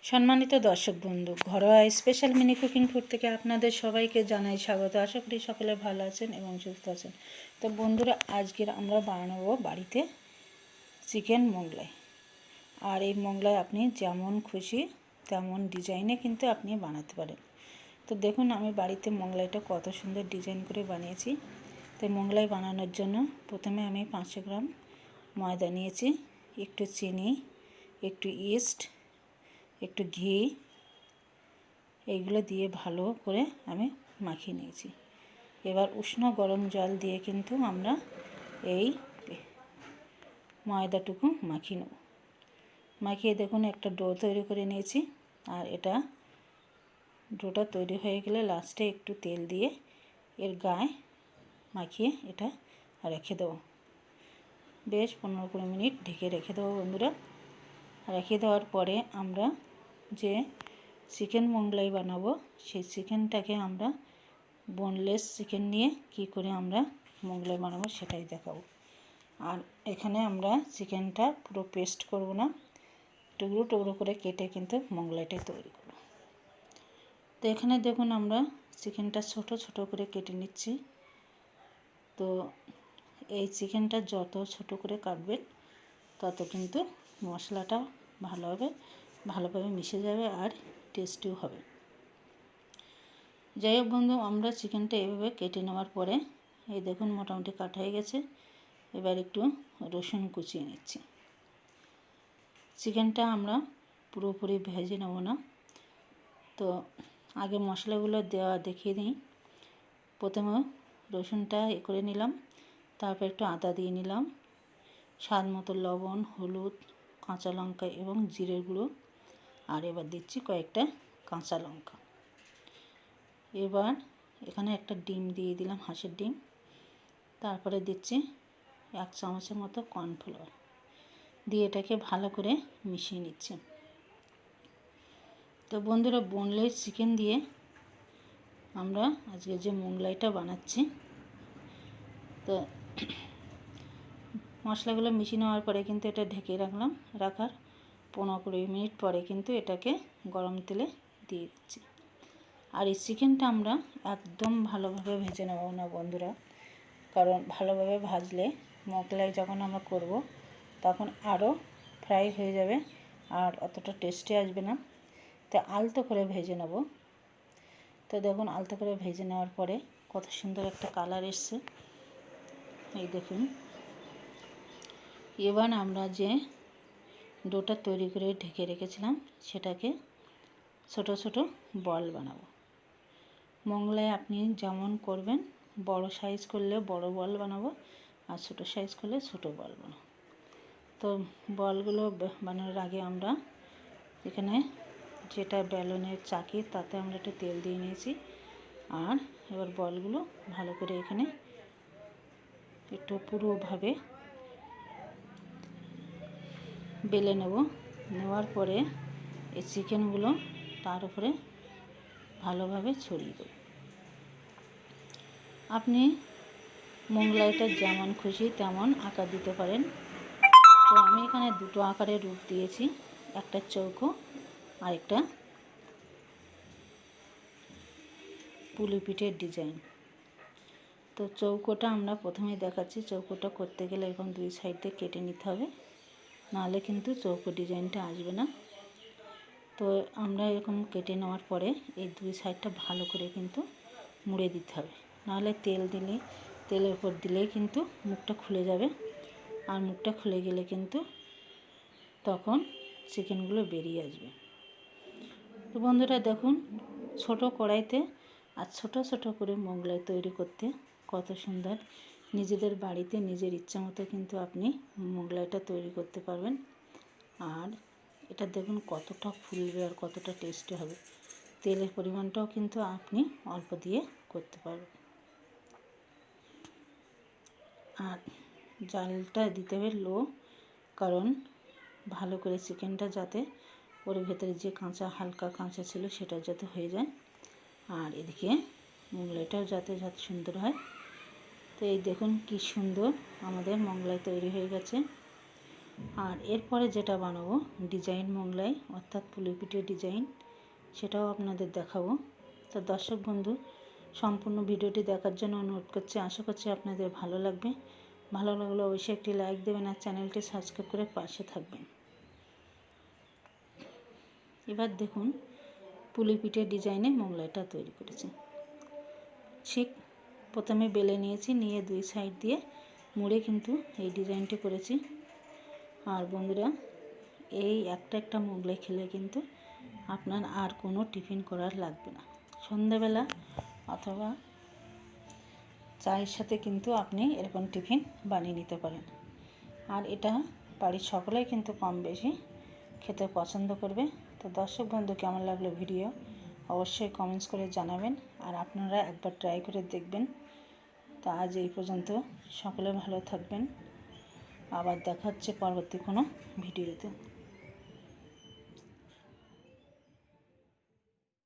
সম্মানিত দর্শক বন্ধু, ঘরোয়া স্পেশাল মিনি কুকিং ফুড থেকে আপনাদের সবাইকে জানাই স্বাগত। আশা করি সকলে ভালো আছেন এবং সুস্থ আছেন। তো বন্ধুরা, আজকের আমরা বানাবো বাড়িতে চিকেন মোগলাই। আর এই মোগলাই আপনি যেমন খুশি তেমন ডিজাইনে কিন্তু আপনি বানাতে পারেন। তো দেখুন আমি বাড়িতে মোগলাইটা কত সুন্দর ডিজাইন করে বানিয়েছি। তো মোগলাই বানানোর জন্য প্রথমে আমি 500 গ্রাম ময়দা নিয়েছি, একটু চিনি, একটু ইস্ট, একটু ঘি, এইগুলো দিয়ে ভালো করে আমি মাখিয়ে নিয়েছি। এবার উষ্ণ গরম জল দিয়ে কিন্তু আমরা এই ময়দাটুকু মাখিয়ে নেব। মাখিয়ে দেখুন একটা ডো তৈরি করে নিয়েছি। আর এটা ডোটা তৈরি হয়ে গেলে লাস্টে একটু তেল দিয়ে এর গায়ে মাখিয়ে এটা রেখে দেবো। বেশ 15-20 মিনিট ঢেকে রেখে দেবো বন্ধুরা। রেখে দেওয়ার পরে আমরা যে চিকেন মোগলাই বানাবো সেই চিকেনটাকে আমরা বোনলেস চিকেন নিয়ে কি করে আমরা মোগলাই বানাবো সেটাই দেখাবো। আর এখানে আমরা চিকেনটা পুরো পেস্ট করব না, টুকরো টুকরো করে কেটে কিন্তু মোগলাইটা তৈরি করব। তো এখানে দেখুন আমরা চিকেনটা ছোট ছোট করে কেটে নিচ্ছি। তো এই চিকেনটা যত ছোট করে কাটবেন তত কিন্তু মশলাটা ভালোভাবে মিশে যাবে আর টেস্টিও হবে। যাই হোক বন্ধু, আমরা চিকেনটা এভাবে কেটে নেওয়ার পরে এই দেখুন মোটামুটি কাটা হয়ে গেছে। এবার একটু রসুন কুচিয়ে নিচ্ছি। চিকেনটা আমরা পুরোপুরি ভেজে নেব না, তো আগে মশলাগুলো দেওয়া দেখিয়ে দিই। প্রথমে রসুনটা করে নিলাম, তারপর একটু আদা দিয়ে নিলাম, স্বাদ মতো লবণ, হলুদ, কাঁচা লঙ্কা এবং জিরের গুঁড়ো, আর এবার দিচ্ছি কয়েকটা কাঁচা লঙ্কা। এবার এখানে একটা ডিম দিয়ে দিলাম, হাঁসের ডিম। তারপরে দিচ্ছি 1 চামচের মতো কর্নফ্লাওয়ার দিয়ে এটাকে ভালো করে মিশিয়ে নিচ্ছি। তো বন্ধুরা, বোনলেস চিকেন দিয়ে আমরা আজকে যে মোগলাইটা বানাচ্ছি, তো মশলাগুলো মিশিয়ে নেওয়ার পরে কিন্তু এটা ঢেকে রাখার 15-20 মিনিট পরে কিন্তু এটাকে গরম তেলে দিয়ে দিচ্ছি। আর এই চিকেনটা আমরা একদম ভালোভাবে ভেজে নেব না বন্ধুরা, কারণ ভালোভাবে ভাজলে মোগলাই যখন আমরা করব তখন আরও ফ্রাই হয়ে যাবে আর অতটা টেস্টি আসবে না। তো আলতো করে ভেজে নেব। তো দেখুন আলতো করে ভেজে নেওয়ার পরে কত সুন্দর একটা কালার এসছে, এই দেখুন। এবার আমরা যে ডোটা তৈরি করে ঢেকে রেখেছিলাম সেটাকে ছোট ছোট বল বানাবো। মোগলাই আপনি যেমন করবেন, বড় সাইজ করলে বড় বল বানাবো আর ছোট সাইজ করলে ছোট বল বানাবো। তো বলগুলো বানানোর আগে আমরা এখানে যেটা বেলনের চাকি তাতে আমরা একটু তেল দিয়ে নিয়েছি। আর এবার বলগুলো ভালো করে এখানে একটু পুরোভাবে বেলে নেওয়ার পরে এই চিকেনগুলো তার উপরে ভালোভাবে ছড়িয়ে দেব। আপনি মোগলাইটা যেমন খুশি তেমন আকার দিতে পারেন। তো আমি এখানে দুটো আকারের রূপ দিয়েছি, একটা চৌকো আর একটা পুলি পিঠের ডিজাইন। তো চৌকোটা আমরা প্রথমেই দেখাচ্ছি। চৌকোটা করতে গেলে এরকম 2 সাইড দিয়ে কেটে নিতে হবে, নাহলে কিন্তু চৌকো ডিজাইনটা আসবে না। তো আমরা এরকম কেটে নেওয়ার পরে এই 2 সাইডটা ভালো করে কিন্তু মুড়ে দিতে হবে, নাহলে তেলের উপর দিলেই কিন্তু মুখটা খুলে যাবে। আর মুখটা খুলে গেলে কিন্তু তখন চিকেনগুলো বেরিয়ে আসবে। তো বন্ধুরা দেখুন, ছোট কড়াইতে আর ছোট ছোট করে মোগলাই তৈরি করতে কত সুন্দর। নিজেদের বাড়িতে নিজের ইচ্ছা মতো কিন্তু আপনি মোগলাইটা তৈরি করতে পারবেন। আর এটা দেখুন কতটা ফুলবে আর কতটা টেস্টি হবে। তেলের পরিমাণটাও কিন্তু আপনি অল্প দিয়ে করতে পারবেন। আর জালটা দিতে হবে লো, কারণ ভালো করে চিকেনটা যাতে ওর ভেতরে যে হালকা কাঁচা ছিল সেটা যাতে হয়ে যায়, আর এদিকে মোগলাইটাও যাতে সুন্দর হয়। তো এই দেখুন কি সুন্দর আমাদের মোগলাই তৈরি হয়ে গেছে। আর এরপরে যেটা বানাবো ডিজাইন মোগলাই অর্থাৎ পুলি পিঠে ডিজাইন, সেটাও আপনাদের দেখাবো। তো দর্শক বন্ধু, সম্পূর্ণ ভিডিওটি দেখার জন্য অনুরোধ করছি। আশা করছি আপনাদের ভালো লাগবে। ভালো লাগলে অবশ্যই একটি লাইক দেবেন আর চ্যানেলটি সাবস্ক্রাইব করে পাশে থাকবেন। এবার দেখুন পুলি পিঠে ডিজাইনে মোগলাইটা তৈরি করেছি। ঠিক প্রথমে বেলে নিয়েছি, নিয়ে দুই সাইড দিয়ে মুড়ে কিন্তু এই ডিজাইনটি করেছি। আর বন্ধুরা, এই একটা মোগলাই খেলে কিন্তু আপনার আর কোনো টিফিন করার লাগবে না। সন্ধ্যাবেলা অথবা চায়ের সাথে কিন্তু আপনি এরকম টিফিন বানিয়ে নিতে পারেন। আর এটা বাড়ির সকলেই কিন্তু কম বেশি খেতে পছন্দ করবে। তো দর্শক বন্ধু, কেমন লাগলো ভিডিও অবশ্যই কমেন্টস করে জানাবেন, আর আপনারা একবার ট্রাই করে দেখবেন। তো আজ এই পর্যন্ত, সকলে ভালো থাকবেন। আবার দেখা হচ্ছে পরবর্তী কোনো ভিডিওতে।